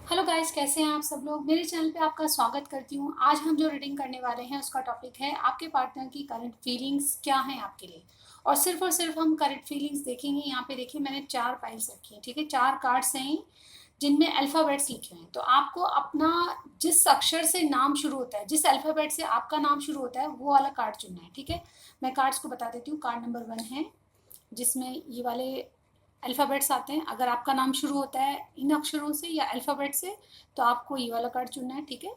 Hello guys, कैसे हैं आप सब लोग। मेरे चैनल पे आपका स्वागत करती हूँ। आज हम जो रीडिंग करने वाले हैं उसका टॉपिक है आपके पार्टनर की करंट फीलिंग्स क्या हैं आपके लिए। और सिर्फ हम करंट फीलिंग्स देखेंगे। यहाँ पे देखिए मैंने 4 फाइल्स रखी हैं, ठीक है। 4 कार्ड्स हैं जिनमें अल्फ़ाबेट्स लिखे हुए हैं। तो आपको अपना जिस अक्षर से नाम शुरू होता है, जिस अल्फ़ाबेट से आपका नाम शुरू होता है, वो वाला कार्ड चुनना है, ठीक है। मैं कार्ड्स को बता देती हूँ। कार्ड नंबर 1 है जिसमें ये वाले अल्फ़ाबेट्स आते हैं। अगर आपका नाम शुरू होता है इन अक्षरों से या अल्फ़ाबेट से तो आपको ये वाला कार्ड चुनना है, ठीक है।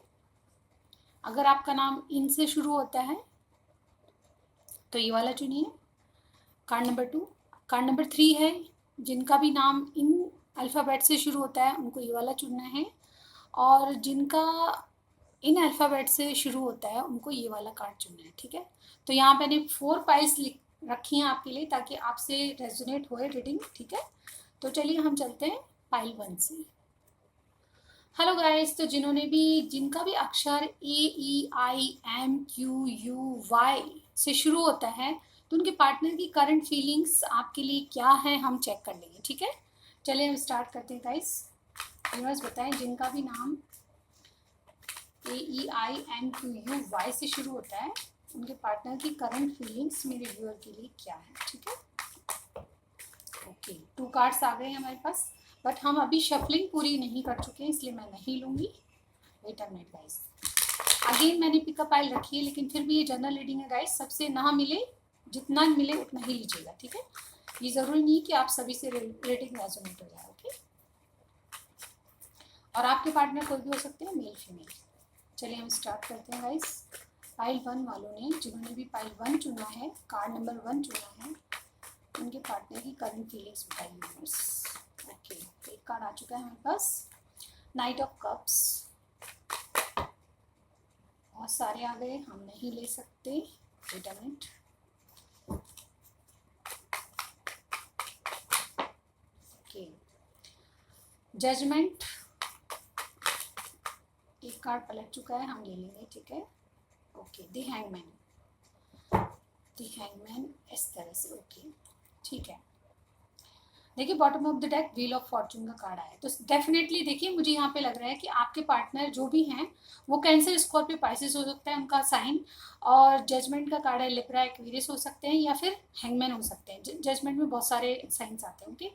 अगर आपका नाम इन से शुरू होता है तो ये वाला चुनिए, कार्ड नंबर 2। कार्ड नंबर 3 है जिनका भी नाम इन अल्फ़ाबेट से शुरू होता है उनको ये वाला चुनना है। और जिनका इन अल्फ़ाबेट से शुरू होता है उनको ये वाला कार्ड चुनना है, ठीक है। तो यहाँ मैंने 4 फाइल्स लिख रखी हैं आपके लिए ताकि आपसे रेजोनेट होए रीडिंग, ठीक है। तो चलिए हम चलते हैं फाइल 1 से। हेलो गाइस, तो जिनका भी अक्षर AEIMQUY से शुरू होता है तो उनके पार्टनर की करंट फीलिंग्स आपके लिए क्या है हम चेक कर लेंगे, ठीक है। चलिए हम स्टार्ट करते हैं गाइस। यूनिवर्स बताएं जिनका भी नाम AEIMQUY से शुरू होता है उनके पार्टनर की करंट फीलिंग्स मेरे व्यूअर के लिए क्या है, ठीक है। ओके, 2 कार्ड्स आ गए हैं हमारे पास, बट हम अभी शफलिंग पूरी नहीं कर चुके हैं इसलिए मैं नहीं लूँगी। Wait a minute guys. Again मैंने पिकअप फाइल रखी है लेकिन फिर भी ये जनरल रीडिंग है गाइस। सबसे ना मिले, जितना मिले उतना ही लीजिएगा, ठीक है। ये ज़रूरी नहीं कि आप सभी से रेटिंग रेजोनेट हो जाए, ओके। और आपके पार्टनर कोई भी हो सकते हैं, मेल फीमेल। चलिए हम स्टार्ट करते हैं गाइस। फाइल 1 वालों ने, जिन्होंने भी फाइल 1 चुना है, कार्ड नंबर 1 चुना है, उनके पार्टनर की करंट फीलिंग्स बताइए। ओके, एक कार्ड आ चुका है हमारे पास, नाइट ऑफ कप्स। बहुत सारे आ गए, हम नहीं ले सकते। Wait a minute. Okay, judgement. एक कार्ड पलट चुका है, हम ले लेंगे, ठीक है। Okay, the hangman. The hangman इस तरह से, ओके, ठीक है। देखिए bottom of the deck wheel of fortune का कार्ड आया, तो डेफिनेटली देखिए मुझे यहाँ पे लग रहा है कि आपके पार्टनर जो भी हैं वो कैंसर, स्कॉर्पियो, पाइसेस हो सकता है उनका साइन। और जजमेंट का कार्ड है लिब्रा, एक्वेरियस हो सकते हैं या फिर हैंगमैन हो सकते हैं। जजमेंट में बहुत सारे साइंस आते हैं, ओके।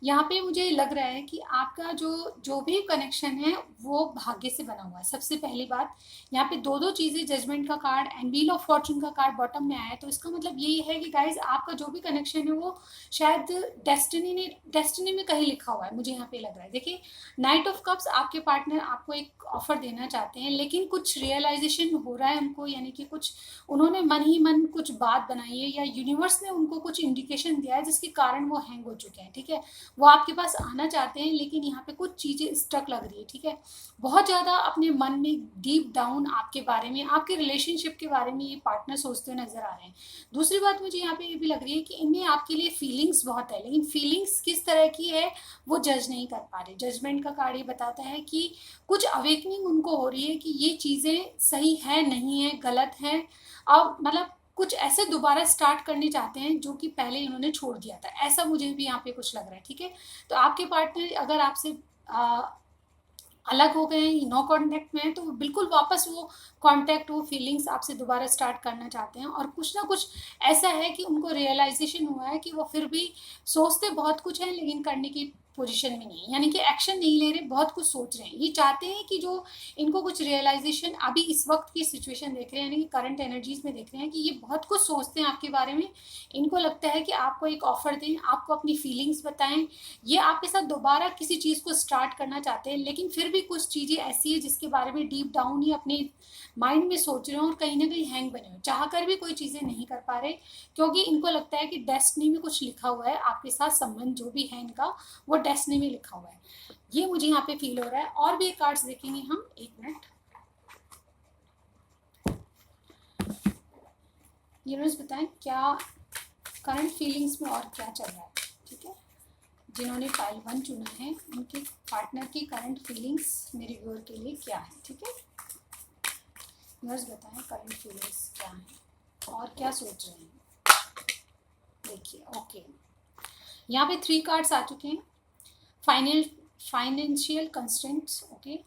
यहाँ पे मुझे लग रहा है कि आपका जो जो भी कनेक्शन है वो भाग्य से बना हुआ है। सबसे पहली बात, यहाँ पे दो दो चीज़ें, जजमेंट का card and wheel of fortune का कार्ड बॉटम में आया है, तो इसका मतलब यही है कि गाइज आपका जो भी कनेक्शन है वो शायद डेस्टिनी में कहीं लिखा हुआ है, मुझे यहाँ पे लग रहा है। देखिए नाइट ऑफ कप्स, आपके पार्टनर आपको एक ऑफर देना चाहते हैं लेकिन कुछ रियलाइजेशन हो रहा है उनको, यानी कि कुछ उन्होंने मन ही मन कुछ बात बनाई है या यूनिवर्स ने उनको कुछ इंडिकेशन दिया है जिसके कारण वो हैंग हो चुके हैं, ठीक है। वो आपके पास आना चाहते हैं लेकिन यहाँ पे कुछ चीज़ें स्टक लग रही है, ठीक है। बहुत ज़्यादा अपने मन में डीप डाउन आपके बारे में, आपके रिलेशनशिप के बारे में ये पार्टनर सोचते हुए नजर आ रहे हैं। दूसरी बात मुझे यहाँ पे ये भी लग रही है कि इनमें आपके लिए फीलिंग्स बहुत है, लेकिन फीलिंग्स किस तरह की है वो जज नहीं कर पा रहे। जजमेंट का कार्ड ये बताता है कि कुछ अवेकनिंग उनको हो रही है कि ये चीज़ें सही है, नहीं है, गलत है। अब मतलब कुछ ऐसे दोबारा स्टार्ट करने चाहते हैं जो कि पहले इन्होंने छोड़ दिया था, ऐसा मुझे भी यहाँ पे कुछ लग रहा है, ठीक है। तो आपके पार्टनर अगर आपसे अलग हो गए, नो कांटेक्ट में है, तो बिल्कुल वापस वो कांटेक्ट, वो फीलिंग्स आपसे दोबारा स्टार्ट करना चाहते हैं। और कुछ ना कुछ ऐसा है कि उनको रियलाइजेशन हुआ है कि वो फिर भी सोचते बहुत कुछ है लेकिन करने की पोजीशन में नहीं है, यानी कि एक्शन नहीं ले रहे, बहुत कुछ सोच रहे हैं। ये चाहते हैं कि जो इनको कुछ रियलाइजेशन अभी इस वक्त की सिचुएशन देख रहे हैं, यानी कि करंट एनर्जीज में देख रहे हैं कि ये बहुत कुछ सोचते हैं आपके बारे में। इनको लगता है कि आपको एक ऑफर दें, आपको अपनी फीलिंग्स बताएं, ये आपके साथ दोबारा किसी चीज़ को स्टार्ट करना चाहते हैं, लेकिन फिर भी कुछ चीज़ें ऐसी है जिसके बारे में डीप डाउन ही अपने माइंड में सोच रहे हो और कहीं ना कहीं हैंग बने हो, चाह कर भी कोई चीज़ें नहीं कर पा रहे, क्योंकि इनको लगता है कि डेस्टिनी में कुछ लिखा हुआ है आपके साथ। संबंध जो भी है इनका वो डेस्टिनी में लिखा हुआ है, ये मुझे यहाँ पे फील हो रहा है। और भी कार्ड्स देखेंगे हम, एक मिनट। यूनिवर्स बताएं क्या करंट फीलिंग्स में और क्या चल रहा है, ठीक है। जिन्होंने फाइल 1 चुना है उनके पार्टनर की करंट फीलिंग्स मेरे व्यूअर के लिए क्या है, ठीक है। व्यूअर्स बताएं करंट फीलिंग्स क्या है और क्या सोच रहे हैं। देखिए ओके, यहाँ पे 3 कार्ड्स आ चुके हैं। Final financial constraints, okay,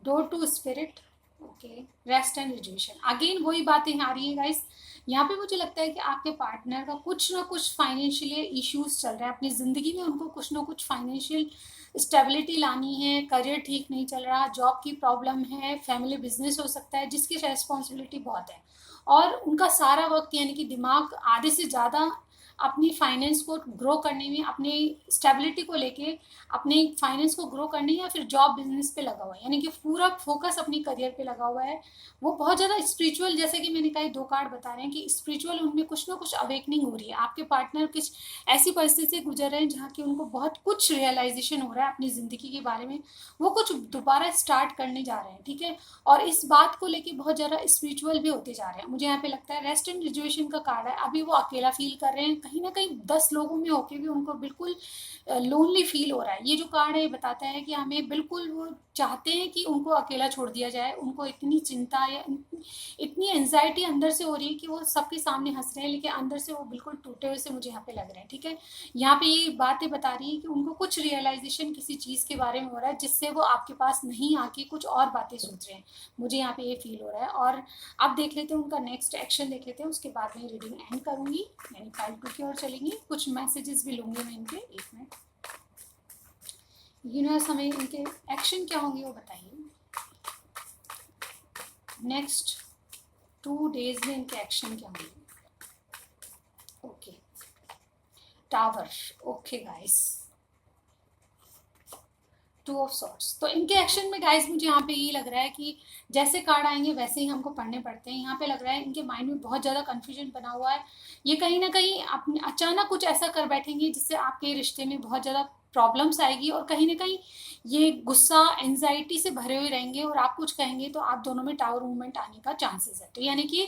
door to spirit, okay, rest and rejuvenation. Again वही बातें आ रही है गाइस, यहाँ पे मुझे लगता है कि आपके पार्टनर का कुछ ना कुछ फाइनेंशियल इश्यूज चल रहा है अपनी ज़िंदगी में, उनको कुछ ना कुछ फाइनेंशियल स्टेबिलिटी लानी है, करियर ठीक नहीं चल रहा, जॉब की प्रॉब्लम है, फैमिली बिजनेस हो सकता है जिसकी रेस्पॉन्सिबिलिटी बहुत है, और उनका सारा वक्त यानी कि दिमाग आधे से ज़्यादा अपनी फाइनेंस को ग्रो करने में, अपनी स्टेबिलिटी को लेके, अपने फाइनेंस को ग्रो करने या फिर जॉब बिजनेस पे लगा हुआ है, यानी कि पूरा फोकस अपनी करियर पे लगा हुआ है। वो बहुत ज़्यादा स्पिरिचुअल, जैसे कि मैंने कहा 2 कार्ड बता रहे हैं कि स्पिरिचुअल उनमें कुछ ना कुछ अवेकनिंग हो रही है। आपके पार्टनर कुछ ऐसी परिस्थिति से गुजर रहे हैं जहाँ की उनको बहुत कुछ रियलाइजेशन हो रहा है अपनी ज़िंदगी के बारे में, वो कुछ दोबारा स्टार्ट करने जा रहे हैं, ठीक है, और इस बात को लेके बहुत ज़्यादा स्पिरिचुअल भी होते जा रहे हैं। मुझे यहाँ पे लगता है रेस्ट एंड रिजुएशन का कार्ड है, अभी वो अकेला फील कर रहे हैं, कहीं ना कहीं 10 लोगों में होके भी उनको बिल्कुल लोनली फील हो रहा है। ये जो कार्ड है ये बताता है कि हमें बिल्कुल, वो चाहते हैं कि उनको अकेला छोड़ दिया जाए, उनको इतनी चिंता या इतनी एंजाइटी अंदर से हो रही है कि वो सबके सामने हंस रहे हैं लेकिन अंदर से वो बिल्कुल टूटे हुए से मुझे यहाँ पे लग रहे हैं, ठीक है। यहाँ पे ये बातें बता रही है कि उनको कुछ रियलाइजेशन किसी चीज़ के बारे में हो रहा है जिससे वो आपके पास नहीं आके कुछ और बातें सोच रहे हैं, मुझे यहाँ पे ये फील हो रहा है। और अब देख लेते हैं उनका नेक्स्ट एक्शन, देख लेते हैं, उसके बाद मैं रीडिंग एंड करूँगी, यानी पार्ट 2 की ओर चलेंगे। कुछ मैसेजेस भी लूँगी मैं इनके, 1 मिनट। यूनिवर्स हमें इनके एक्शन क्या होंगे वो बताइए, नेक्स्ट 2 डेज में इनके एक्शन क्या होंगे। Okay, tower, okay guys, 2 of sorts. तो इनके एक्शन में गाइस मुझे यहाँ पे ये लग रहा है कि जैसे कार्ड आएंगे वैसे ही हमको पढ़ने पड़ते हैं। यहाँ पे लग रहा है इनके माइंड में बहुत ज़्यादा कन्फ्यूजन बना हुआ है, ये कहीं ना कहीं अपने अचानक कुछ ऐसा कर बैठेंगे जिससे आपके रिश्ते में बहुत ज़्यादा प्रॉब्लम्स आएगी, और कहीं ना कहीं ये गुस्सा एंजाइटी से भरे हुए रहेंगे, और आप कुछ कहेंगे तो आप दोनों में टावर मूवमेंट आने का चांसेस है। तो यानी कि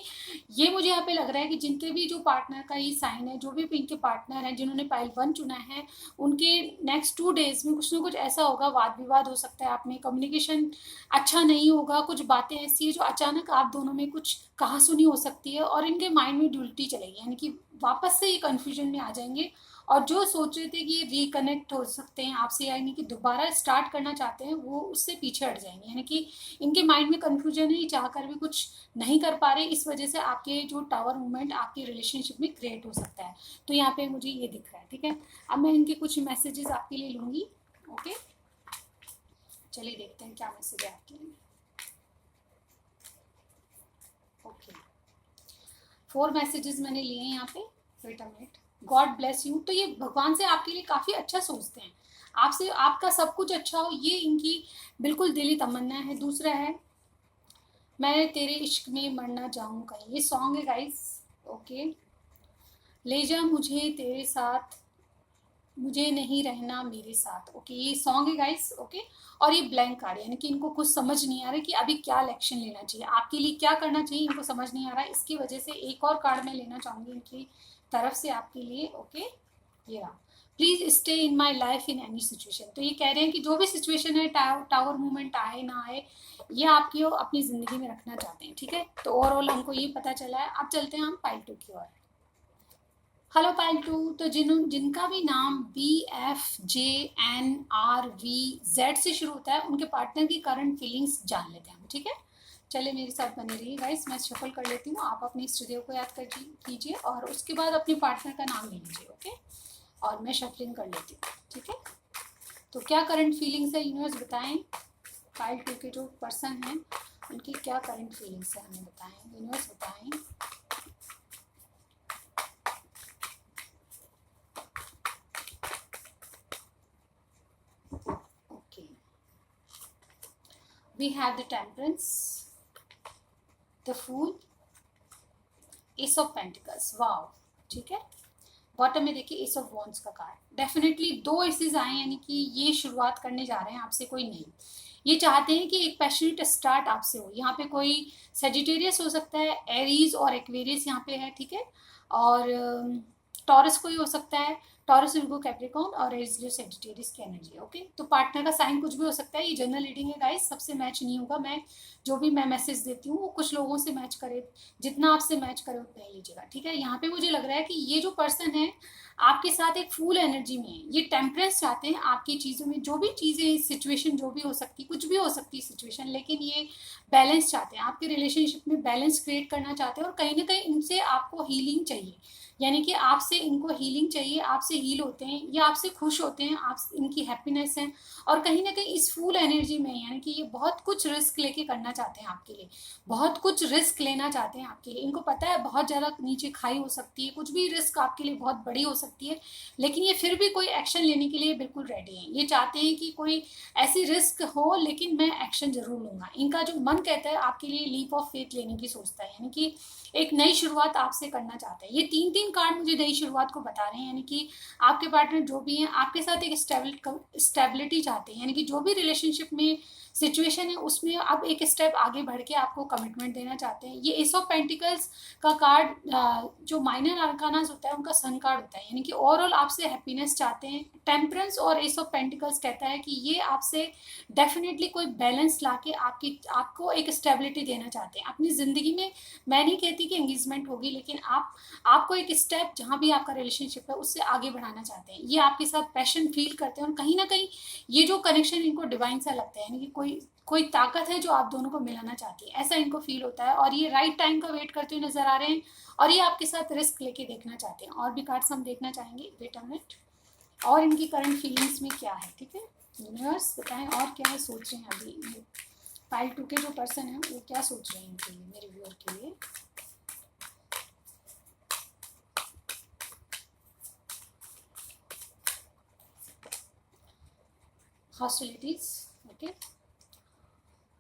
ये मुझे यहाँ पे लग रहा है कि जिनके भी जो पार्टनर का ये साइन है, जो भी इनके पार्टनर हैं जिन्होंने पाइल 1 चुना है, उनके नेक्स्ट 2 डेज में कुछ ना कुछ ऐसा होगा, वाद विवाद हो सकता है, आप में कम्युनिकेशन अच्छा नहीं होगा, कुछ बातें ऐसी है जो अचानक आप दोनों में कुछ कहा सुनी हो सकती है, और इनके माइंड में ड्यूलिटी चलेगी, यानी कि वापस से ये कन्फ्यूजन में आ जाएंगे, और जो सोच रहे थे कि ये रिकनेक्ट हो सकते हैं आपसे, यानी कि दोबारा स्टार्ट करना चाहते हैं, वो उससे पीछे हट जाएंगे, यानी कि इनके माइंड में कन्फ्यूजन है, चाह कर भी कुछ नहीं कर पा रहे, इस वजह से आपके जो टावर मूवमेंट आपके रिलेशनशिप में क्रिएट हो सकता है। तो यहाँ पे मुझे ये दिख रहा है, ठीक है। अब मैं इनके कुछ मैसेजेस आपके लिए लूँगी, ओके, चलिए देखते हैं क्या मैसेज है आपके लिए। ओके, 4 मैसेजेस मैंने लिए हैं यहाँ पे, wait a minute. God bless you, तो ये भगवान से आपके लिए काफ़ी अच्छा सोचते हैं, आपसे आपका सब कुछ अच्छा हो, ये इनकी बिल्कुल दिली तमन्ना है। दूसरा है, मैं तेरे इश्क में मरना जाऊँ कहीं, ये सॉन्ग है गाइस, ओके। ले जा मुझे तेरे साथ, मुझे नहीं रहना मेरे साथ, ओके, ये सॉन्ग है गाइस, ओके। और ये ब्लैंक कार्ड, यानी कि इनको कुछ समझ नहीं आ रहा है कि अभी क्या एक्शन लेना चाहिए, आपके लिए क्या करना चाहिए, इनको समझ नहीं आ रहा है। इसकी वजह से एक और कार्ड मैं लेना चाहूँगी इनकी तरफ से आपके लिए, ओके, ये रहा। Please stay in my life in any situation, तो ये कह रहे हैं कि जो भी सिचुएशन है, टावर मूवमेंट आए ना आए, ये आपकी अपनी ज़िंदगी में रखना चाहते हैं, ठीक है। तो ओवरऑल हमको ये पता चला है। अब चलते हैं हम पाइल 2 की ओर। हेलो पाइल 2, तो जिनका भी नाम BFJNRVZ से शुरू होता है, उनके पार्टनर की करंट फीलिंग्स जान लेते हैं हम, ठीक है। चलिए मेरे साथ बने रहिए गाइस, मैं शफल कर लेती हूँ, आप अपने इष्टदेव को याद कर कीजिए और उसके बाद अपने पार्टनर का नाम ले लीजिए, ओके, और मैं शफलिंग कर लेती हूँ, ठीक है। तो क्या करंट फीलिंग्स है यूनिवर्स बताएं, पाइल 2 के जो पर्सन हैं उनकी क्या करंट फीलिंग्स है हमें बताएं, यूनिवर्स बताएं। We have the Temperance, the Fool, Ace of Pentacles, wow, ठीक है। बॉटम में देखिए एस ऑफ वॉन्ड्स का कार्ड, डेफिनेटली 2 एसेस आए, यानी कि ये शुरुआत करने जा रहे हैं आपसे कोई नहीं, ये चाहते हैं कि एक पैशनेट स्टार्ट आपसे हो। यहाँ पे कोई सेजिटेरियस हो सकता है, एरीज और एक्वेरियस यहाँ पे है, ठीक है, और टॉरस कोई हो सकता है, टॉरस, विर्गो, कैप्रिकॉर्न और एरीज, लियो, सैजिटेरियस की एनर्जी। ओके, तो पार्टनर का साइन कुछ भी हो सकता है, ये जनरल रीडिंग है गाइस, सबसे मैच नहीं होगा। मैं जो भी मैं मैसेज देती हूँ वो कुछ लोगों से मैच करे, जितना आपसे मैच करे उतना ही लीजिएगा, ठीक है। यहाँ पे मुझे लग रहा है कि ये जो पर्सन है आपके साथ एक फुल एनर्जी में है, ये टेम्परेंस चाहते हैं आपकी चीज़ों में, जो भी चीज़ें सिचुएशन जो भी हो सकती, कुछ भी हो सकती है सिचुएशन, लेकिन ये बैलेंस चाहते हैं, आपके रिलेशनशिप में बैलेंस क्रिएट करना चाहते हैं, और कहीं ना कहीं इनसे आपको हीलिंग चाहिए, यानी कि आपसे इनको हीलिंग चाहिए, आपसे हील होते हैं, ये आपसे खुश होते हैं, आप इनकी हैप्पीनेस है, और कहीं ना कहीं इस फुल एनर्जी में, यानी कि ये बहुत कुछ रिस्क लेके करना चाहते हैं आपके लिए, बहुत कुछ रिस्क लेना चाहते हैं आपके लिए। इनको पता है बहुत ज़्यादा नीचे खाई हो सकती है, कुछ भी रिस्क आपके लिए बहुत बड़ी हो सकती है, लेकिन ये फिर भी कोई एक्शन लेने के लिए बिल्कुल रेडी हैं। ये चाहते हैं कि कोई ऐसी रिस्क हो लेकिन मैं एक्शन जरूर लूंगा। इनका जो मन कहता है आपके लिए लीप ऑफ फेथ लेने की सोचता है, यानी कि एक नई शुरुआत आपसे करना चाहता है। ये तीन तीन कार्ड मुझे नई शुरुआत को बता रहे हैं, यानी कि आपके पार्टनर जो भी हैं आपके साथ एक स्टेबिलिटी चाहते हैं, यानी कि जो भी रिलेशनशिप में सिचुएशन है उसमें अब एक स्टेप आगे बढ़ के आपको कमिटमेंट देना चाहते हैं। ये एस ऑफ पेंटिकल्स का कार्ड जो माइनर आर्कानास होता है उनका सन कार्ड होता है, यानी कि ओवरऑल आपसे हैप्पीनेस चाहते हैं। टेम्परेंस और एस ऑफ पेंटिकल्स कहता है कि ये आपसे डेफिनेटली कोई बैलेंस लाके आपको एक स्टेबिलिटी देना चाहते हैं अपनी ज़िंदगी में। मैं नहीं कहती कि एंगेजमेंट होगी, लेकिन आपको एक स्टेप जहाँ भी आपका रिलेशनशिप है उससे आगे बढ़ाना चाहते हैं। ये आपके साथ पैशन फील करते हैं, और कहीं ना कहीं ये जो कनेक्शन इनको डिवाइन सा लगता है, यानी कि कोई ताकत है जो आप दोनों को मिलाना चाहती है, ऐसा इनको फील होता है। और ये राइट टाइम का वेट करते हुए नजर आ रहे हैं, और ये आपके साथ रिस्क लेके देखना चाहते हैं। और भी कार्ड्स हम देखना चाहेंगे, वेट अ मिनट, और इनकी करंट फीलिंग्स में क्या है, ठीक है। यूनिवर्स बताएं और क्या है सोच रहे हैं अभी फाइल 2 के जो पर्सन है वो क्या सोच रहे हैं इनके लिए, मेरे व्यूअर के लिए। Hostilities, okay.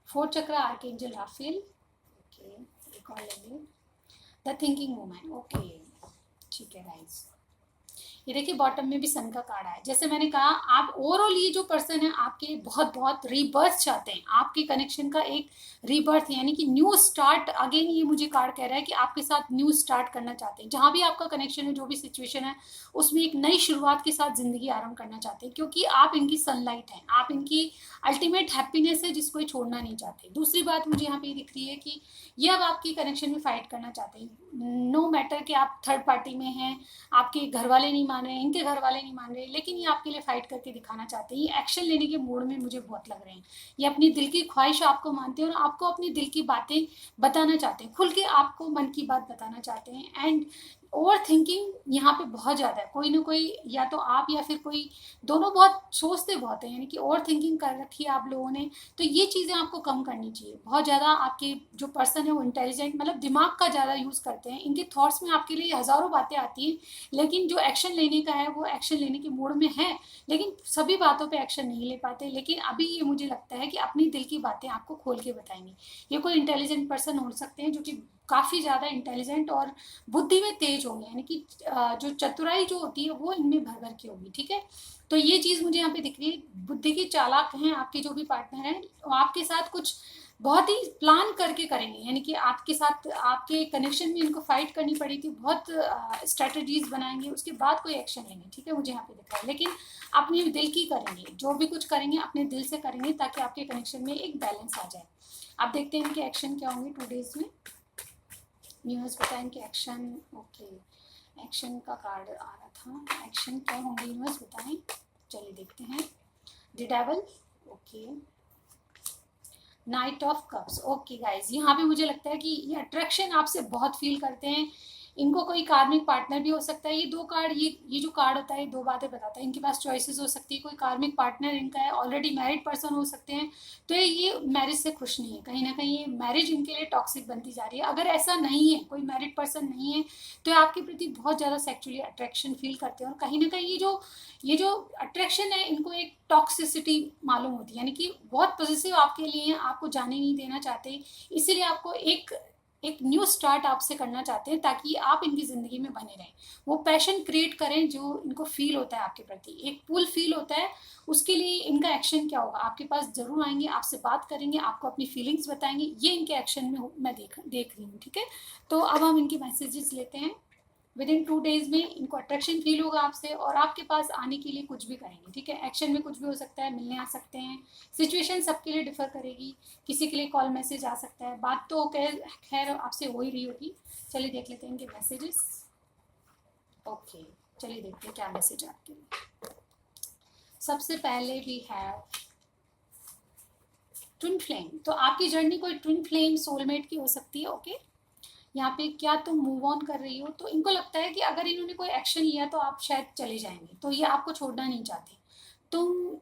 4th चक्र आर्कएंजल राफेल, ओके। एक और लेंगे, द थिंकिंग वुमन, ओके, ठीक है गाइस। ये देखिए बॉटम में भी सन का कार्ड आया। जैसे मैंने कहा, आप ओवरऑल ये जो पर्सन है आपके लिए बहुत बहुत रीबर्थ चाहते हैं, आपके कनेक्शन का एक रीबर्थ, यानी कि न्यू स्टार्ट अगेन। ये मुझे कार्ड कह रहा है कि आपके साथ न्यू स्टार्ट करना चाहते हैं, जहां भी आपका कनेक्शन है, जो भी सिचुएशन है उसमें एक नई शुरुआत के साथ जिंदगी आरंभ करना चाहते हैं, क्योंकि आप इनकी सनलाइट हैं, आप इनकी अल्टीमेट हैप्पीनेस है जिसको ये छोड़ना नहीं चाहते। दूसरी बात मुझे यहाँ पे दिख रही है कि ये अब आपकी कनेक्शन में फाइट करना चाहते हैं, नो मैटर कि आप थर्ड पार्टी में हैं, आपके घर वाले नहीं मान रहे हैं, इनके घर वाले नहीं मान रहे, लेकिन ये आपके लिए फाइट करके दिखाना चाहते हैं। ये एक्शन लेने के मूड में मुझे बहुत लग रहे हैं। ये अपनी दिल की ख्वाहिश आपको मानते हैं, और आपको अपनी दिल की बातें बताना चाहते हैं, खुल के आपको मन की बात बताना चाहते हैं। एंड ओवर थिंकिंग यहाँ पे बहुत ज़्यादा है, कोई ना कोई, या तो आप या फिर कोई, दोनों बहुत सोचते बहुत है, यानी कि ओवर थिंकिंग कर रखी है आप लोगों ने। तो ये चीज़ें आपको कम करनी चाहिए। बहुत ज़्यादा आपके जो पर्सन है वो इंटेलिजेंट, मतलब दिमाग का ज़्यादा यूज़ करते हैं, इनके थॉट्स में आपके लिए हज़ारों बातें आती हैं, लेकिन जो एक्शन लेने का है वो एक्शन लेने के मूड में है, लेकिन सभी बातों पे एक्शन नहीं ले पाते। लेकिन अभी ये मुझे लगता है कि अपनी दिल की बातें आपको खोल के बताएंगे। ये कोई इंटेलिजेंट पर्सन हो सकते हैं जो कि काफ़ी ज़्यादा इंटेलिजेंट और बुद्धि में तेज होंगे, यानी कि जो चतुराई जो होती है वो इनमें भर भर की होगी, ठीक है। तो ये चीज़ मुझे यहाँ पे दिख रही है। बुद्धि की चालाक हैं आपके जो भी पार्टनर हैं, आपके साथ कुछ बहुत ही प्लान करके करेंगे, यानी कि आपके साथ आपके कनेक्शन में इनको फाइट करनी पड़ेगी, बहुत स्ट्रेटजीज बनाएंगे, उसके बाद कोई एक्शन लेंगे, ठीक है, मुझे यहाँ पे दिख रहा है। लेकिन अपने दिल की करेंगे, जो भी कुछ करेंगे अपने दिल से करेंगे, ताकि आपके कनेक्शन में एक बैलेंस आ जाए। अब देखते हैं इनके एक्शन क्या होंगे 2 डेज में। न्यूज़ बताएं कि एक्शन, ओके, एक्शन का कार्ड आ रहा था, एक्शन क्या होंगे न्यूज़ बताएं, चलिए देखते हैं। The devil, okay, night of cups, okay guys. यहाँ पे मुझे लगता है कि ये अट्रैक्शन आपसे बहुत फील करते हैं। इनको कोई कार्मिक पार्टनर भी हो सकता है। ये 2 कार्ड, ये जो कार्ड होता है 2 बातें बताता है। इनके पास चॉइसेस हो सकती है, कोई कार्मिक पार्टनर इनका है, ऑलरेडी मैरिड पर्सन हो सकते हैं, तो ये मैरिज से खुश नहीं है, कहीं ना कहीं ये मैरिज इनके लिए टॉक्सिक बनती जा रही है। अगर ऐसा नहीं है, कोई मैरिड पर्सन नहीं है, तो आपके प्रति बहुत ज़्यादा सेक्चुअली अट्रैक्शन फील करते हैं, और कहीं ना कहीं ये जो अट्रैक्शन है इनको एक टॉक्सिसिटी मालूम होती है, यानी कि बहुत पॉजिटिव आपके लिए हैं, आपको जाने नहीं देना चाहते, इसीलिए आपको एक न्यू स्टार्ट आपसे करना चाहते हैं, ताकि आप इनकी ज़िंदगी में बने रहें। वो पैशन क्रिएट करें जो इनको फील होता है आपके प्रति, एक पुल फील होता है। उसके लिए इनका एक्शन क्या होगा, आपके पास ज़रूर आएंगे, आपसे बात करेंगे, आपको अपनी फीलिंग्स बताएंगे। ये इनके एक्शन में मैं देख रही हूँ, ठीक है। तो अब हम इनके मैसेजेस लेते हैं। विद इन 2 days में इनको अट्रैक्शन फील होगा आपसे और आपके पास आने के लिए कुछ भी करेंगे, ठीक है। एक्शन में कुछ भी हो सकता है, मिलने आ सकते हैं, सिचुएशन सबके लिए डिफर करेगी, किसी के लिए कॉल मैसेज आ सकता है, बात तो खैर आपसे हो ही रही होगी। चलिए देख लेते हैं इनके मैसेजेस। ओके, चलिए देखते हैं क्या मैसेज आपके लिए। सबसे पहले वी हैव ट्विन फ्लेम। तो आपकी जर्नी कोई ट्विन फ्लेम सोलमेट की हो सकती है, ओके। यहाँ पे क्या तुम मूव ऑन कर रही हो, तो इनको लगता है कि अगर इन्होंने कोई एक्शन लिया तो आप शायद चले जाएंगे, तो ये आपको छोड़ना नहीं चाहते। तुम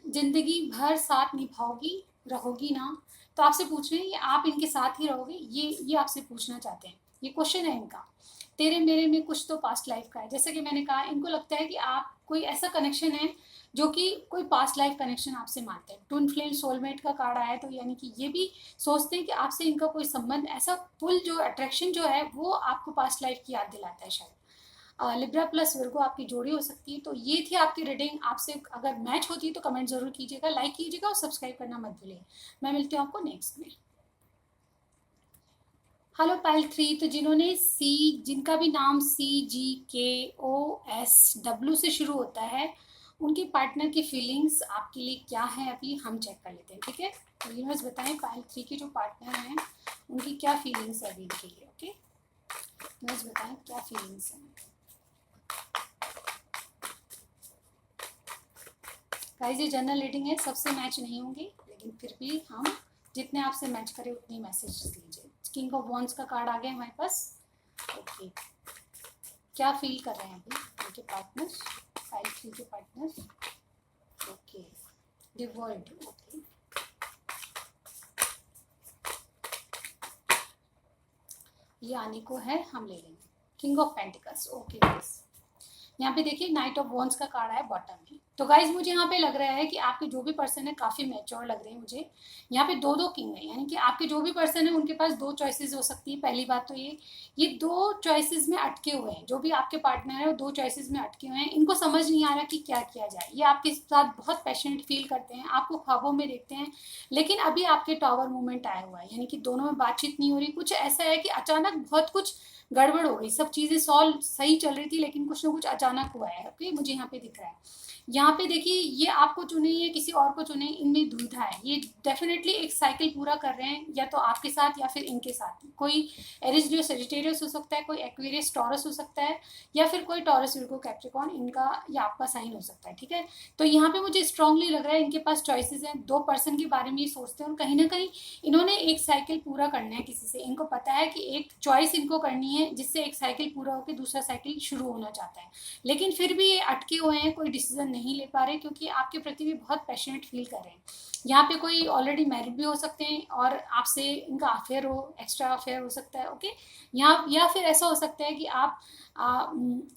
जिंदगी भर साथ निभाओगी, रहोगी ना, तो आपसे पूछ रहे हैं ये आप इनके साथ ही रहोगे, ये आपसे पूछना चाहते हैं। ये क्वेश्चन है इनका। तेरे मेरे में कुछ तो पास्ट लाइफ का है, जैसे कि मैंने कहा, इनको लगता है कि आप कोई ऐसा कनेक्शन है जो कि कोई पास्ट लाइफ कनेक्शन आपसे मानते हैं। ट्विन फ्लेम सोलमेट का कार्ड आया है, तो यानी कि ये भी सोचते हैं कि आपसे इनका कोई संबंध, ऐसा पुल जो अट्रैक्शन जो है वो आपको पास्ट लाइफ की याद दिलाता है शायद। लिब्रा प्लस वर्गो आपकी जोड़ी हो सकती है। तो ये थी आपकी रीडिंग। आपसे अगर मैच होती है तो कमेंट जरूर कीजिएगा, लाइक कीजिएगा और सब्सक्राइब करना मत भूलिए। मैं मिलती हूँ आपको नेक्स्ट में। हेलो पाइल 3, तो जिन्होंने जिनका भी नाम CGKOSW से शुरू होता है, उनके पार्टनर की फीलिंग्स आपके लिए क्या है अभी हम चेक कर लेते हैं, ठीक है। तो यूनिवर्स बताएं पाइल 3 के जो पार्टनर हैं उनकी क्या फीलिंग्स है अभी इनके लिए, ओके। यूनिवर्स बताएं क्या फीलिंग्स हैं। गाइस ये जनरल रीडिंग है, सबसे मैच नहीं होंगी, लेकिन फिर भी हम जितने आपसे मैच करें उतनी मैसेज लीजिए। किंग ऑफ वॉन्ड्स का कार्ड आ गया हमारे पास, ओके। क्या फील कर रहे हैं अभी उनके पार्टनर्स, 5-3 के partners, okay. The world, okay. ये आने को है, हम ले लेंगे। King of pentacles, okay guys. यहाँ पे देखिए नाइट ऑफ वॉन्ड्स का कार्ड है बॉटम में। तो गाइज मुझे यहाँ पे लग रहा है कि आपके जो भी पर्सन है काफी मैच्योर लग रहे हैं मुझे। यहाँ पे दो किंग है, यानी कि आपके जो भी पर्सन है उनके पास 2 चॉइसेस हो सकती है। पहली बात तो ये 2 चॉइसेस में अटके हुए हैं। जो भी आपके पार्टनर है वो 2 चॉइसेस में अटके हुए हैं। इनको समझ नहीं आ रहा कि क्या किया जाए। ये आपके साथ बहुत पैशनेट फील करते हैं, आपको ख्वाबों में देखते हैं, लेकिन अभी आपके टावर मूवमेंट आया हुआ है, यानी कि दोनों में बातचीत नहीं हो रही। कुछ ऐसा है कि अचानक बहुत कुछ गड़बड़ हो गई, सब चीज़ें सॉल्व सही चल रही थी, लेकिन कुछ ना कुछ अचानक हुआ है, ओके। मुझे यहाँ पे दिख रहा है। यहाँ पे देखिए ये आपको चुने या किसी और को चुने, इनमें दुविधा है। ये डेफिनेटली एक साइकिल पूरा कर रहे हैं, या तो आपके साथ या फिर इनके साथ। कोई एरिस लियो सेजिटेरियस हो सकता है, कोई एक्वेरियस टॉरस हो सकता है, या फिर कोई टॉरस विर्गो कैप्रिकॉर्न, इनका या आपका साइन हो सकता है, ठीक है। तो यहाँ पे मुझे स्ट्रांगली लग रहा है इनके पास चॉइसेस हैं। 2 पर्सन के बारे में ये सोचते हैं और कहीं ना कहीं इन्होंने एक साइकिल पूरा करना है किसी से। इनको पता है कि एक चॉइस इनको करनी है जिससे एक साइकिल पूरा होकर दूसरा साइकिल शुरू होना चाहता है, लेकिन फिर भी ये अटके हुए हैं, कोई डिसीजन नहीं ले पा रहे, क्योंकि आपके प्रति भी बहुत पैशनेट फील कर रहे हैं। यहाँ पे कोई ऑलरेडी मैरिड भी हो सकते हैं और आपसे इनका अफेयर हो, एक्स्ट्रा अफेयर हो सकता है, ओके। यहाँ या फिर ऐसा हो सकता है कि आप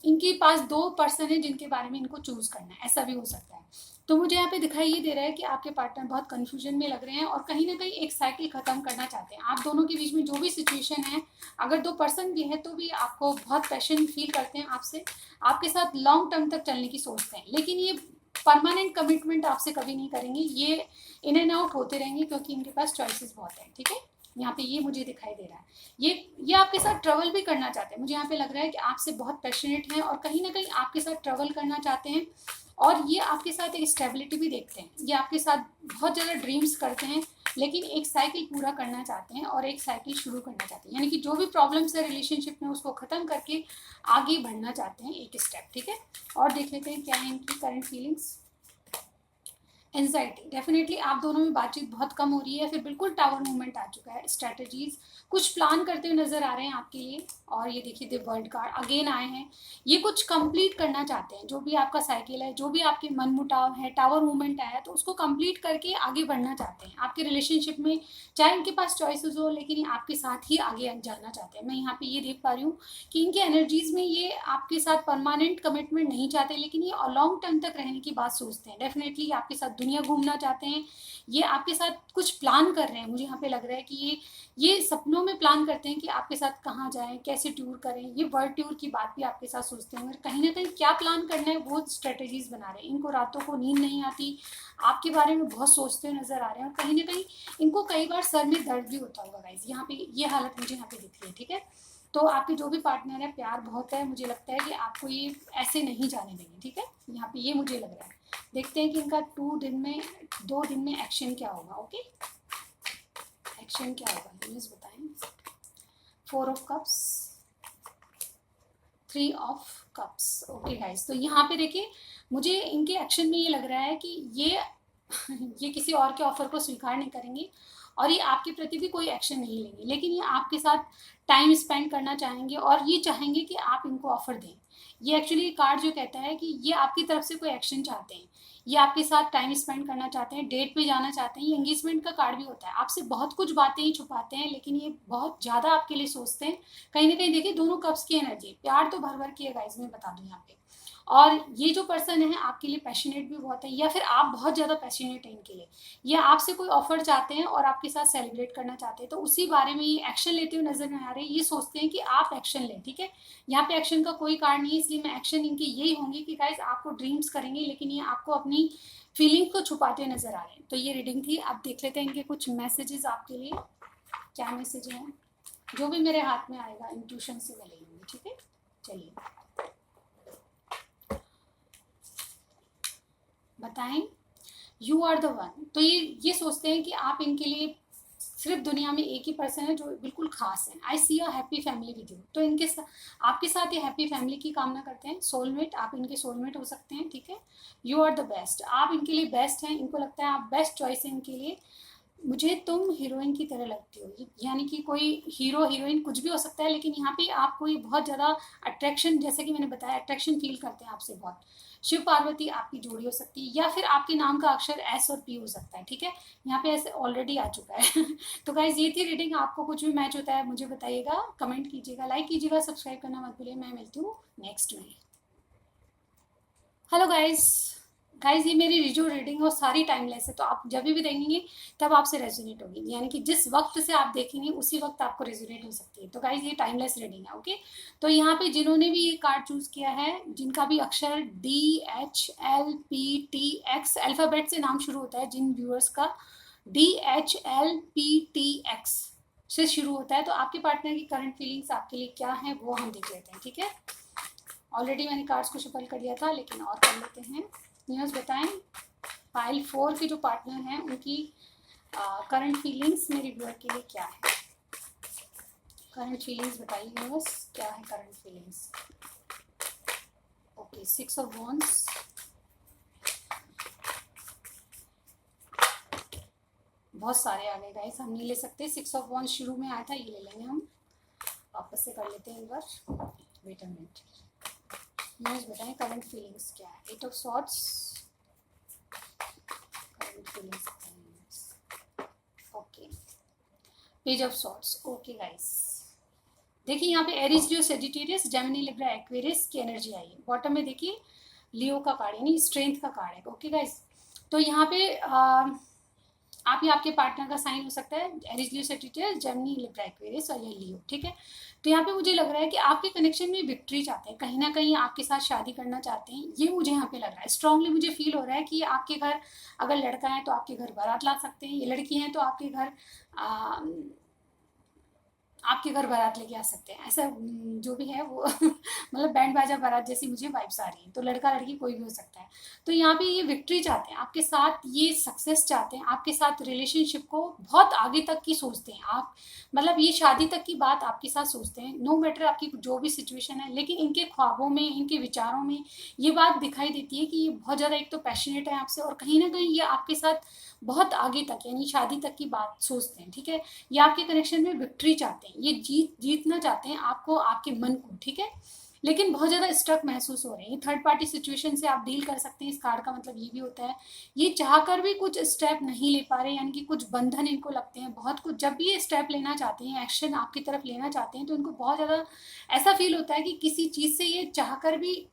इनके पास 2 पर्सन है जिनके बारे में इनको चूज करना है, ऐसा भी हो सकता है। तो मुझे यहाँ पे दिखाई ये दे रहा है कि आपके पार्टनर बहुत कंफ्यूजन में लग रहे हैं और कहीं ना कहीं एक साइकिल खत्म करना चाहते हैं। आप दोनों के बीच में जो भी सिचुएशन है, अगर 2 पर्सन भी है तो भी आपको बहुत पैशन फील करते हैं आपसे, आपके साथ लॉन्ग टर्म तक चलने की सोचते हैं, लेकिन ये परमानेंट कमिटमेंट आपसे कभी नहीं करेंगे। ये इन एंड आउट होते रहेंगे क्योंकि इनके पास चॉइसेस बहुत हैं, ठीक है। यहाँ पे ये मुझे दिखाई दे रहा है। ये आपके साथ ट्रेवल भी करना चाहते हैं। मुझे यहाँ पे लग रहा है कि आपसे बहुत पैशनेट हैं और कहीं ना कहीं आपके साथ ट्रेवल करना चाहते हैं, और ये आपके साथ एक स्टेबिलिटी भी देखते हैं। ये आपके साथ बहुत ज़्यादा ड्रीम्स करते हैं, लेकिन एक साइकिल पूरा करना चाहते हैं और एक साइकिल शुरू करना चाहते हैं, यानी कि जो भी प्रॉब्लम्स है रिलेशनशिप में उसको ख़त्म करके आगे बढ़ना चाहते हैं एक स्टेप, ठीक है। और देख लेते हैं क्या है इनकी करंट फीलिंग्स। एंजाइटी, डेफिनेटली आप दोनों में बातचीत बहुत कम हो रही है, फिर बिल्कुल टावर मूवमेंट आ चुका है। स्ट्रेटजीज कुछ प्लान करते हुए नजर आ रहे हैं आपके लिए। और ये देखिए द वर्ल्ड कार्ड अगेन आए हैं। ये कुछ कंप्लीट करना चाहते हैं, जो भी आपका साइकिल है, जो भी आपके मन मुटाव है, टावर मूवमेंट आया है, तो उसको कंप्लीट करके आगे बढ़ना चाहते हैं आपके रिलेशनशिप में। चाहे इनके पास चॉइसेस हो, लेकिन ये आपके साथ ही आगे जाना चाहते हैं। मैं यहाँ पे ये देख पा रही हूँ कि इनके एनर्जीज में ये आपके साथ परमानेंट कमिटमेंट नहीं चाहते, लेकिन ये लॉन्ग टर्म तक रहने की बात सोचते हैं। डेफिनेटली आपके साथ दुनिया घूमना चाहते हैं, ये आपके साथ कुछ प्लान कर रहे हैं। मुझे यहाँ पे लग रहा है कि ये सपनों में प्लान करते हैं कि आपके साथ कहाँ जाएं, कैसे टूर करें। ये वर्ल्ड टूर की बात भी आपके साथ सोचते हैं, और कहीं ना कहीं क्या प्लान करना है वो स्ट्रेटेजीज बना रहे हैं। इनको रातों को नींद नहीं आती, आपके बारे में बहुत सोचते हुए नजर आ रहे हैं, और कहीं ना कहीं इनको कई बार सर में दर्द भी होता होगा गाइस। यहाँ पे ये हालत मुझे यहाँ पे दिख रही है, ठीक है। तो आपके जो भी पार्टनर है प्यार बहुत है, मुझे लगता है कि आपको ये ऐसे नहीं जाने देंगे, ठीक है, यहाँ पे ये मुझे लग रहा है। देखते हैं कि इनका 2 दिन में एक्शन क्या होगा। ओके, एक्शन क्या होगा प्लीज बताएं। 4 of cups, 3 of cups. Okay guys, तो यहाँ पे देखिए मुझे इनके एक्शन में ये लग रहा है कि ये किसी और के ऑफर को स्वीकार नहीं करेंगे और ये आपके प्रति भी कोई एक्शन नहीं लेंगे, लेकिन ये आपके साथ टाइम स्पेंड करना चाहेंगे और ये चाहेंगे कि आप इनको ऑफर दें। ये एक्चुअली कार्ड जो कहता है कि ये आपकी तरफ से कोई एक्शन चाहते हैं, ये आपके साथ टाइम स्पेंड करना चाहते हैं, डेट पे जाना चाहते हैं। ये एंगेजमेंट का कार्ड भी होता है। आपसे बहुत कुछ बातें ही छुपाते हैं, लेकिन ये बहुत ज़्यादा आपके लिए सोचते हैं। कहीं ना कहीं देखिए दोनों कप्स की एनर्जी, प्यार तो भर भर की है गाइस, मैं बता दूं यहाँ पे। और ये जो पर्सन है आपके लिए पैशनेट भी बहुत है, या फिर आप बहुत ज़्यादा पैशनेट हैं इनके लिए। ये आपसे कोई ऑफर चाहते हैं और आपके साथ सेलिब्रेट करना चाहते हैं, तो उसी बारे में ये एक्शन लेते हुए नजर नहीं आ रहे। ये सोचते हैं कि आप एक्शन लें, ठीक है। यहाँ पे एक्शन का कोई कारण नहीं है, इसलिए मैं एक्शन इनके यही होंगे कि गाइस आपको ड्रीम्स करेंगे, लेकिन ये आपको अपनी फीलिंग को छुपाते हुए नजर आ रहे हैं। तो ये रीडिंग थी। आप देख लेते हैं इनके कुछ मैसेजेस आपके लिए, क्या मैसेज हैं। जो भी मेरे हाथ में आएगा इंट्यूशन से मैं ले लूँगी, ठीक है। चलिए बताएं। You are the one. तो ये सोचते हैं कि आप इनके लिए सिर्फ दुनिया में एक ही पर्सन है जो बिल्कुल खास है। I see a happy family with you. तो आपके साथ ये हैप्पी फैमिली की कामना करते हैं। सोलमेट, आप इनके सोलमेट हो सकते हैं, ठीक है। यू आर द बेस्ट, आप इनके लिए बेस्ट हैं। इनको लगता है आप बेस्ट चॉइस है इनके लिए। मुझे तुम हीरोइन की तरह लगती हो, यानी कि कोई हीरो हीरोइन कुछ भी हो सकता है, लेकिन यहाँ पे आपको ये बहुत ज़्यादा अट्रैक्शन, जैसे कि मैंने बताया, अट्रैक्शन फील करते हैं आपसे बहुत। शिव पार्वती आपकी जोड़ी हो सकती है, या फिर आपके नाम का अक्षर एस और पी हो सकता है, ठीक है। यहाँ पे ऐसे ऑलरेडी आ चुका है तो गाइज ये थी रीडिंग। आपको कुछ भी मैच होता है मुझे बताइएगा, कमेंट कीजिएगा, लाइक कीजिएगा, सब्सक्राइब करना मत भूलिए। मैं मिलती हूँ नेक्स्ट में। हेलो गाइज ये मेरी जो रीडिंग है वो सारी टाइमलेस है, तो आप जब भी देखेंगे तब आपसे रेजोनेट होगी, यानी कि जिस वक्त से आप देखेंगे उसी वक्त आपको रेजोनेट हो सकती है। तो गाइज ये टाइमलेस रीडिंग है, ओके। तो यहाँ पे जिन्होंने भी ये कार्ड चूज किया है, जिनका भी अक्षर DHLPTX अल्फाबेट से नाम शुरू होता है, जिन व्यूअर्स का DHLPTX से शुरू होता है, तो आपके पार्टनर की करंट फीलिंग्स आपके लिए क्या है वो हम देख लेते हैं, ठीक है। ऑलरेडी मैंने कार्ड्स को शफल कर दिया था, लेकिन और कर लेते हैं। न्यूज़ बताएं, पाइल 4 के जो पार्टनर हैं उनकी करंट फीलिंग्स मेरे व्यूअर के लिए क्या है। करंट फीलिंग्स बताइए न्यूज़, क्या है current feelings. Okay, 6 of wands, बहुत सारे आ गए गाइस, हम नहीं ले सकते। 6 ऑफ वॉन्ड्स शुरू में आया था, ये ले लेंगे हम। वापस से कर लेते हैं एक बार, वेट अ मिनट। न्यूज़ बताएं करंट फीलिंग्स क्या है। 8 of swords, current feelings. Okay, page of swords. Okay guys, देखिए यहाँ पे एरीज, लियो, सेजिटेरियस, जेमिनी, लिब्रा, एक्वेरियस की एनर्जी आई है। बॉटम में देखिए लियो का कार्ड, यानी स्ट्रेंथ का कार्ड है। ओके गाइस, तो यहाँ पे आप ही आपके पार्टनर का साइन हो सकता है, एरीज, लियो, सेजिटेरियस, जेमिनी, लिब्रा, एक्वेरियस और ये लियो, ठीक है। तो यहाँ पे मुझे लग रहा है कि आपके कनेक्शन में विक्ट्री चाहते हैं, कहीं ना कहीं आपके साथ शादी करना चाहते हैं, ये मुझे यहाँ पे लग रहा है। स्ट्रांगली मुझे फील हो रहा है कि आपके घर, अगर लड़का है तो आपके घर बारात ला सकते हैं, ये लड़की है तो आपके घर बारात लेके आ सकते हैं। ऐसा जो भी है वो मतलब बैंड बाजा बारात जैसी मुझे वाइब्स आ रही है। तो लड़का लड़की कोई भी हो सकता है। तो यहाँ पे ये विक्ट्री चाहते हैं आपके साथ, ये सक्सेस चाहते हैं आपके साथ, रिलेशनशिप को बहुत आगे तक की सोचते हैं आप, मतलब ये शादी तक की बात आपके साथ सोचते हैं, नो मैटर आपकी जो भी सिचुएशन है। लेकिन इनके ख्वाबों में, इनके विचारों में ये बात दिखाई देती है कि ये बहुत ज़्यादा एक तो पैशनेट है आपसे, और कहीं ना कहीं ये आपके साथ बहुत आगे तक, यानी शादी तक की बात सोचते हैं, ठीक है। ये आपके कनेक्शन में विक्ट्री चाहते हैं, ये जीतना चाहते हैं आपको, आपके मन को, ठीक है। लेकिन बहुत ज़्यादा स्ट्रक महसूस हो रहे हैं। ये थर्ड पार्टी सिचुएशन से आप डील कर सकते हैं, इस कार्ड का मतलब ये भी होता है। ये चाहकर भी कुछ स्टेप नहीं ले पा रहे, यानी कि कुछ बंधन इनको लगते हैं बहुत कुछ। जब भी ये स्टेप लेना चाहते हैं, एक्शन आपकी तरफ लेना चाहते हैं, तो इनको बहुत ज़्यादा ऐसा फील होता है कि किसी चीज़ से ये चाहकर भी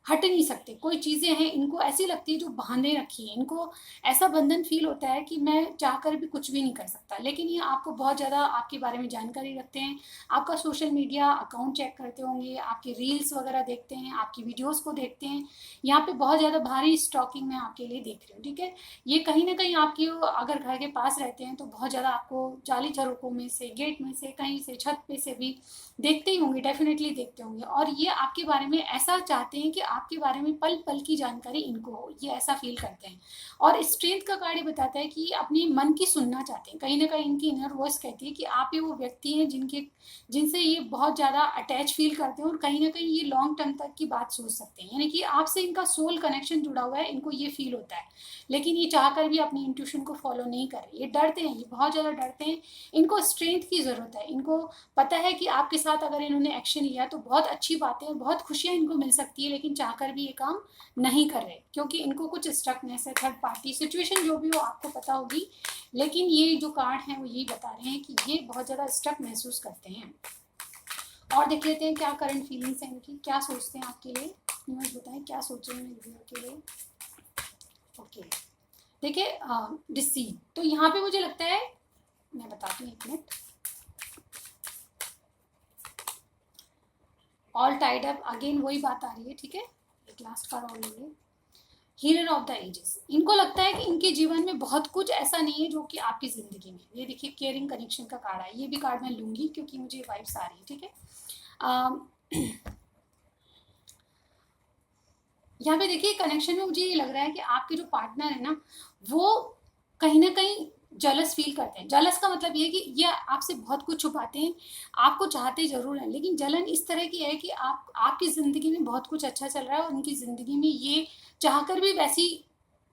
हट नहीं सकते। कोई चीज़ें हैं इनको ऐसी लगती है जो बांधे रखी है, इनको ऐसा बंधन फील होता है कि मैं चाहकर भी कुछ भी नहीं कर सकता। लेकिन ये आपको बहुत ज़्यादा आपके बारे में जानकारी रखते हैं, आपका सोशल मीडिया अकाउंट चेक करते होंगे, आपके रील्स वगैरह देखते हैं, आपकी वीडियोस को देखते हैं। यहाँ पे बहुत ज़्यादा भारी स्टॉकिंग मैं आपके लिए देख रही हूँ, ठीक है। ये कहीं ना कहीं आपकी अगर घर के पास रहते हैं तो बहुत ज़्यादा आपको जाली झरोकों में से, गेट में से, कहीं से, छत पे से भी देखते ही होंगे, डेफिनेटली देखते होंगे। और ये आपके बारे में ऐसा चाहते हैं कि आपके बारे में पल पल की जानकारी इनको हो, ये ऐसा फील करते हैं। और स्ट्रेंथ का कार्ड बताता है कि अपने मन की सुनना चाहते हैं। कहीं ना कहीं इनकी इनर वॉइस कहती है कि आप ये वो व्यक्ति हैं जिनसे ये बहुत ज़्यादा अटैच फील करते हैं, और कहीं ना कहीं ये लॉन्ग टर्म तक की बात सोच सकते हैं। यानी कि आपसे इनका सोल कनेक्शन जुड़ा हुआ है, इनको ये फील होता है। लेकिन ये चाहकर भी अपनी इंट्यूशन को फॉलो नहीं कर रहे, ये डरते हैं, ये बहुत ज़्यादा डरते हैं। इनको स्ट्रेंथ की ज़रूरत है। इनको पता है कि आपके साथ अगर इन्होंने एक्शन लिया तो बहुत अच्छी बातें और बहुत खुशियां इनको मिल सकती है, लेकिन चाहकर भी ये काम नहीं कर रहे क्योंकि इनको कुछ स्ट्रकनेस है, थर्ड पार्टी सिचुएशन जो भी हो आपको पता होगी। लेकिन ये जो कार्ड है वो यही बता रहे हैं कि ये बहुत ज़्यादा स्ट्रक महसूस करते हैं। और देख लेते हैं क्या करंट फीलिंग्स हैं इनकी, क्या सोचते हैं आपके लिए। यूनिवर्स बताएं क्या सोच रहे हैं मेरे व्यूअर के लिए। ओके, देखिए डिसीव, तो यहाँ पे मुझे लगता है, मैं बताती हूँ, एक minute. All tied up, again वही बात आ रही है, ठीक है। एक लास्ट कार्ड और लेंगे, हीलर ऑफ द एजेस। इनको लगता है कि इनके जीवन में बहुत कुछ ऐसा नहीं है जो कि आपकी जिंदगी में, ये देखिए केयरिंग कनेक्शन का कार्ड है, ये भी कार्ड मैं लूंगी क्योंकि मुझे वाइब्स आ रही है, ठीक है। यहाँ पे देखिए कनेक्शन में मुझे ये लग रहा है कि आपके जो पार्टनर है ना, वो कहीं ना कहीं जलस फील करते हैं। जलस का मतलब ये है कि ये आपसे बहुत कुछ छुपाते हैं, आपको चाहते जरूर हैं, लेकिन जलन इस तरह की है कि आपकी ज़िंदगी में बहुत कुछ अच्छा चल रहा है और उनकी ज़िंदगी में ये चाहकर भी वैसी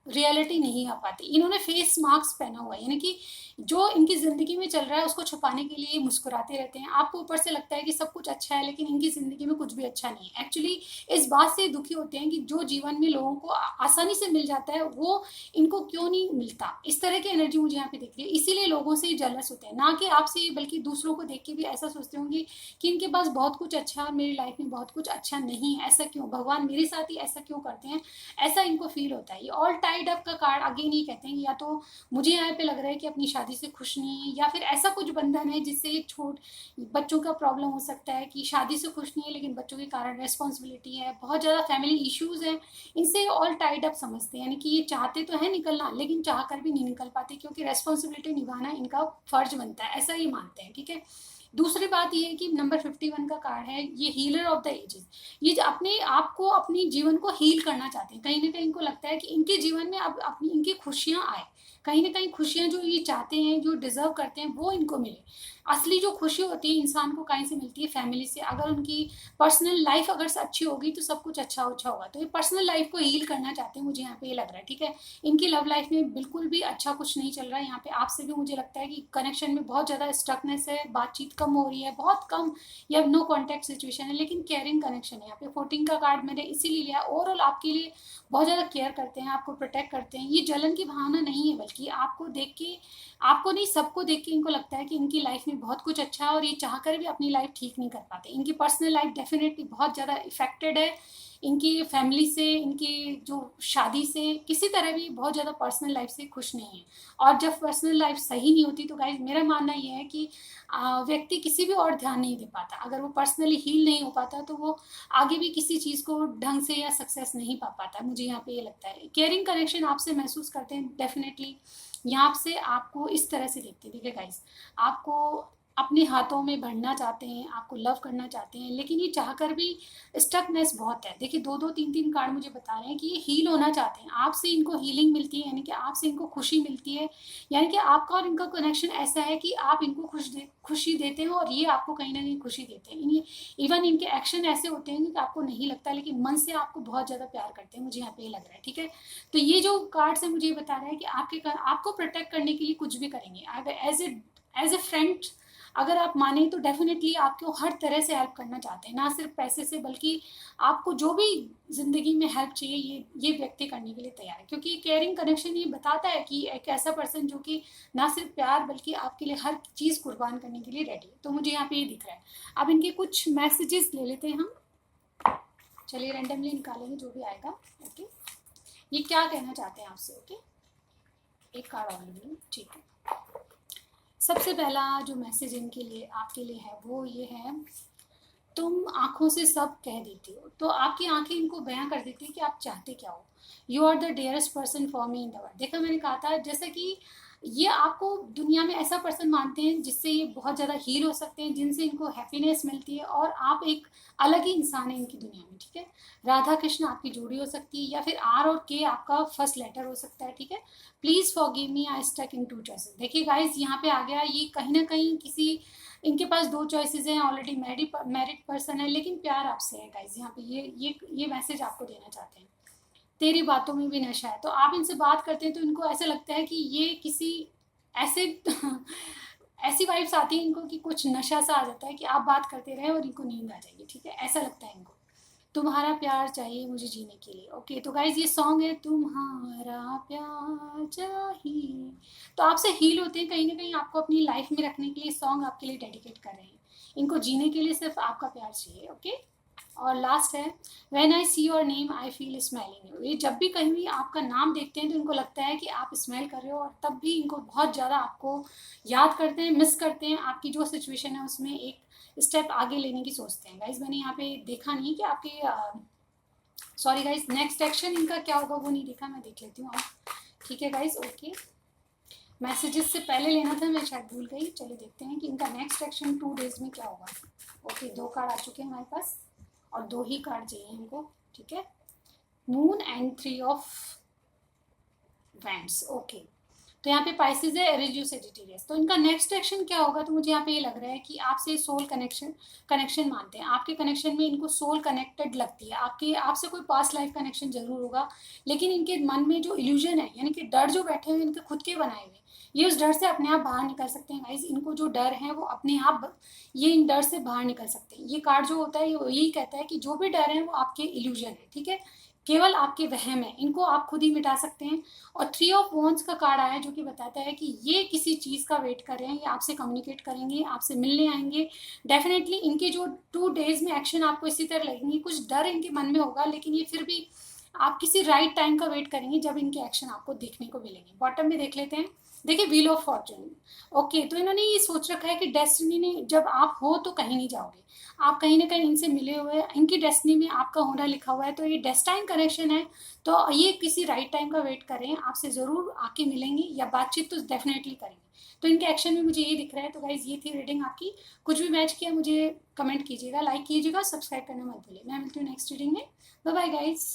रियलिटी नहीं आ पाती। इन्होंने फेस मास्क पहना हुआ है, यानी कि जो इनकी ज़िंदगी में चल रहा है उसको छुपाने के लिए मुस्कुराते रहते हैं। आपको ऊपर से लगता है कि सब कुछ अच्छा है, लेकिन इनकी ज़िंदगी में कुछ भी अच्छा नहीं है। एक्चुअली इस बात से दुखी होते हैं कि जो जीवन में लोगों को आसानी से मिल जाता है वो इनको क्यों नहीं मिलता। इस तरह की एनर्जी मुझे यहाँ पे दिख रही है, इसीलिए लोगों से जलस होते हैं, ना कि आपसे, बल्कि दूसरों को देख के भी ऐसा सोचते होंगे कि इनके पास बहुत कुछ अच्छा है और मेरी लाइफ में बहुत कुछ अच्छा नहीं है, ऐसा क्यों, भगवान मेरे साथ ही ऐसा क्यों करते हैं, ऐसा इनको फील होता है। ये ऑल टाइड अप का कार्ड अगेन ये कहते हैं या तो मुझे यहाँ पे लग रहा है कि अपनी शादी से खुश नहीं है, या फिर ऐसा कुछ बंधन है जिससे ये छोट बच्चों का प्रॉब्लम हो सकता है कि शादी से खुश नहीं है लेकिन बच्चों के कारण रेस्पॉन्सिबिलिटी है, बहुत ज़्यादा फैमिली इश्यूज हैं, इनसे ऑल टाइड अप समझते हैं। यानी कि ये चाहते तो है निकलना, लेकिन चाह कर भी नहीं निकल पाते क्योंकि रेस्पॉन्सिबिलिटी निभाना इनका फर्ज बनता है, ऐसा ये मानते हैं, ठीक है। दूसरी बात ये है कि नंबर 51 का कार्ड है, ये हीलर ऑफ द एजेस। ये अपने आप को, अपनी जीवन को हील करना चाहते हैं। कहीं ना कहीं इनको लगता है कि इनके जीवन में अब अपनी इनकी खुशियां आए, कहीं ना कहीं खुशियां जो ये चाहते हैं, जो डिजर्व करते हैं, वो इनको मिले। असली जो खुशी होती है इंसान को कहीं से मिलती है, फैमिली से। अगर उनकी पर्सनल लाइफ अगर अच्छी होगी तो सब कुछ अच्छा अच्छा होगा। तो ये पर्सनल लाइफ को हील करना चाहते हैं, मुझे यहाँ पे ये लग रहा है, ठीक है। इनकी लव लाइफ में बिल्कुल भी अच्छा कुछ नहीं चल रहा है। यहाँ पे आपसे भी मुझे लगता है कि कनेक्शन में बहुत ज़्यादा स्ट्रकनेस है, बातचीत कम हो रही है, बहुत कम या नो कॉन्टैक्ट सिचुएशन है, लेकिन केयरिंग कनेक्शन है। यहाँ पे 14 का कार्ड मैंने इसीलिए लिया, ओवरऑल आपके लिए बहुत ज़्यादा केयर करते हैं, आपको प्रोटेक्ट करते हैं। ये जलन की भावना नहीं है, बल्कि आपको देख के, आपको नहीं सबको देख के इनको लगता है कि इनकी लाइफ में बहुत कुछ अच्छा है और ये चाहकर भी अपनी लाइफ ठीक नहीं कर पाते। इनकी पर्सनल लाइफ डेफिनेटली बहुत ज़्यादा इफेक्टेड है, इनकी फैमिली से, इनकी जो शादी से, किसी तरह भी बहुत ज़्यादा पर्सनल लाइफ से खुश नहीं है। और जब पर्सनल लाइफ सही नहीं होती तो गाइज मेरा मानना ये है कि व्यक्ति किसी भी और ध्यान नहीं दे पाता। अगर वो पर्सनली हील नहीं हो पाता तो वो आगे भी किसी चीज़ को ढंग से या सक्सेस नहीं पा पाता। मुझे यहाँ पे ये लगता है केयरिंग कनेक्शन आपसे महसूस करते हैं डेफिनेटली। यहाँ से आपको इस तरह से देखते हैं, देखिए गाइज, आपको अपने हाथों में भरना चाहते हैं, आपको लव करना चाहते हैं, लेकिन ये चाहकर भी स्टकनेस बहुत है। देखिए 2-2 3-3 कार्ड मुझे बता रहे हैं कि ये हील होना चाहते हैं, आपसे इनको हीलिंग मिलती है, यानी कि आपसे इनको खुशी मिलती है। यानी कि आपका और इनका कनेक्शन ऐसा है कि आप इनको खुशी देते हैं और ये आपको कहीं ना कहीं खुशी देते हैं। इवन इनके एक्शन ऐसे होते हैं कि आपको नहीं लगता, लेकिन मन से आपको बहुत ज़्यादा प्यार करते हैं, मुझे यहाँ पे ये लग रहा है, ठीक है। तो ये जो कार्ड्स है मुझे ये बता रहा है कि आपको प्रोटेक्ट करने के लिए कुछ भी करेंगे। अगर एज ए फ्रेंड अगर आप माने तो डेफिनेटली आपको हर तरह से हेल्प करना चाहते हैं, ना सिर्फ पैसे से, बल्कि आपको जो भी जिंदगी में हेल्प चाहिए ये व्यक्ति करने के लिए तैयार है। क्योंकि केयरिंग कनेक्शन ये बताता है कि एक ऐसा पर्सन जो कि ना सिर्फ प्यार बल्कि आपके लिए हर चीज़ कुर्बान करने के लिए रेडी है। तो मुझे यहाँ पे ये दिख रहा है। अब इनके कुछ मैसेजेस ले लेते हैं हम। चलिए रैंडमली निकालेंगे जो भी आएगा। ओके, ये क्या कहना चाहते हैं आपसे? ओके, एक कार्ड और लूँगी, ठीक है। सबसे पहला जो मैसेज इनके लिए आपके लिए है वो ये है, तुम आंखों से सब कह देती हो। तो आपकी आंखें इनको बयां कर देती है कि आप चाहते क्या हो। You are the dearest person for me in the world. देखा, मैंने कहा था जैसे कि ये आपको दुनिया में ऐसा पर्सन मानते हैं जिससे ये बहुत ज़्यादा हील हो सकते हैं, जिनसे इनको हैप्पीनेस मिलती है, और आप एक अलग ही इंसान है इनकी दुनिया में, ठीक है। राधा कृष्ण आपकी जोड़ी हो सकती है, या फिर आर और के आपका फर्स्ट लेटर हो सकता है, ठीक है। Please forgive me, I stuck in two choices. देखिए गाइज, यहाँ पे आ गया, ये कहीं ना कहीं किसी, इनके पास दो चॉइसेस हैं, ऑलरेडी मैरिड पर्सन है, लेकिन प्यार आपसे है गाइज। यहाँ पे ये मैसेज आपको देना चाहते हैं। तेरी बातों में भी नशा है। तो आप इनसे बात करते हैं तो इनको ऐसा लगता है कि ये किसी ऐसे ऐसी वाइब्स आती है इनको कि कुछ नशा सा आ जाता है कि आप बात करते रहे और इनको नींद आ जाएगी, ठीक है, ऐसा लगता है इनको। तुम्हारा प्यार चाहिए मुझे जीने के लिए। ओके, तो गाइज ये सॉन्ग है, तुम्हारा प्यार चाहिए। तो आपसे हील होते हैं, कहीं ना कहीं आपको अपनी लाइफ में रखने के लिए सॉन्ग आपके लिए डेडिकेट कर रहे हैं। इनको जीने के लिए सिर्फ आपका प्यार चाहिए। ओके, और लास्ट है, when I see your name I feel smelling you. ये जब भी कहीं भी आपका नाम देखते हैं तो इनको लगता है कि आप स्मेल कर रहे हो, और तब भी इनको बहुत ज़्यादा आपको याद करते हैं, मिस करते हैं, आपकी जो सिचुएशन है उसमें एक स्टेप आगे लेने की सोचते हैं। गाइज मैंने यहाँ पे देखा नहीं कि आपके सॉरी गाइज, नेक्स्ट एक्शन इनका क्या होगा वो नहीं देखा, मैं देख लेती हूँ अब, ठीक है गाइज। ओके, मैसेजेस से पहले लेना था, मैं शायद भूल गई। चलिए देखते हैं कि इनका नेक्स्ट एक्शन 2 डेज में क्या होगा। ओके, 2 कार्ड आ चुके हैं हमारे पास, और 2 ही कार्ड चाहिए इनको, ठीक है। Moon and 3 of wands. Okay, तो यहाँ पे पाइसेस है, एरिड्यूस सेजिटेरियस। तो इनका नेक्स्ट एक्शन क्या होगा? तो मुझे यहाँ पे ये लग रहा है कि आपसे सोल कनेक्शन मानते हैं। आपके कनेक्शन में इनको सोल कनेक्टेड लगती है, आपके आपसे कोई पास्ट लाइफ कनेक्शन जरूर होगा, लेकिन इनके मन में जो इल्यूजन है, यानी कि डर जो बैठे हुए इनके खुद के बनाए हुए, ये उस डर से अपने आप बाहर निकल सकते हैं गाइज। इनको जो डर है वो अपने आप, ये इन डर से बाहर निकल सकते हैं। ये कार्ड जो होता है ये यही कहता है कि जो भी डर है वो आपके इल्यूजन है, ठीक है, केवल आपके वहम है, इनको आप खुद ही मिटा सकते हैं। और 3 ऑफ वॉन्ड्स का कार्ड आया जो कि बताता है कि ये किसी चीज़ का वेट कर रहे हैं, ये आपसे कम्युनिकेट करेंगे, आपसे मिलने आएंगे। डेफिनेटली इनके जो 2 डेज में एक्शन आपको इसी तरह लगेंगे, कुछ डर इनके मन में होगा, लेकिन ये फिर भी आप किसी राइट टाइम का वेट करेंगे जब इनके एक्शन आपको देखने को मिलेंगे। बॉटम में देख लेते हैं, देखिए व्हील ऑफ फॉर्चून। ओके, तो इन्होंने ये सोच रखा है कि डेस्टिनी ने, जब आप हो तो कहीं नहीं जाओगे, आप कहीं ना कहीं इनसे मिले हुए हैं, इनकी डेस्टिनी में आपका होना लिखा हुआ है, तो ये डेस्टाइन कनेक्शन है। तो ये किसी राइट टाइम का वेट करें, आपसे ज़रूर आके मिलेंगे या बातचीत तो डेफिनेटली करेंगे। तो इनके एक्शन में मुझे ये दिख रहा है। तो गाइज ये थी रीडिंग आपकी। कुछ भी मैच किया मुझे कमेंट कीजिएगा, लाइक कीजिएगा, सब्सक्राइब करना मत भूलिए। मैं मिलती हूँ नेक्स्ट रीडिंग में। Bye bye guys.